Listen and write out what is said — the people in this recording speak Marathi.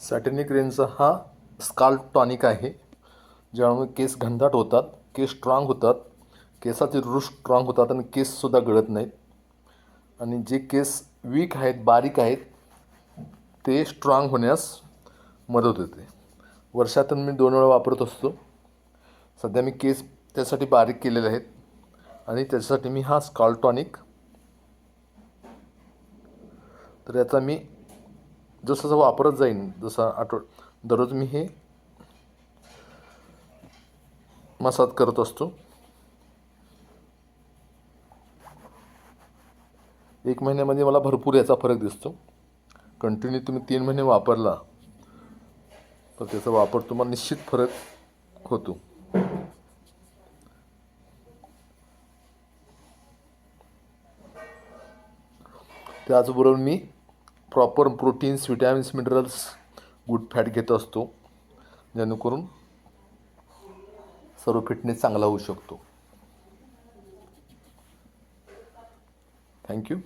सॅटेनिक रेंजचा हा स्काल्प टॉनिक आहे, ज्यामुळे केस घनदाट होतात, केस स्ट्रॉंग होतात, केसाचे रूट स्ट्रॉंग होतात आणि केससुद्धा गळत नाहीत. आणि जे केस वीक आहेत, बारीक आहेत, ते स्ट्रॉंग होण्यास मदत होते. वर्षातून मी 2 वेळा वापरत असतो. सध्या मी केस त्यासाठी बारीक केलेले आहेत आणि त्याच्यासाठी मी हा स्काल्प टॉनिक, तर याचा मी जसं वापरत जाईन, जसा दररोज मी हे मसाज करत असतो. 1 महिन्यामध्ये मला भरपूर याचा फरक दिसतो. कंटिन्यू तुम्ही 3 महिने वापरला तर त्याचा वापर तुम्हाला निश्चित फरक होतो. त्याचबरोबर मी proper proteins, vitamins, minerals, good fat घेत असतो, जेणेकरून सर्व फिटनेस चांगला होऊ शकतो. थँक्यू.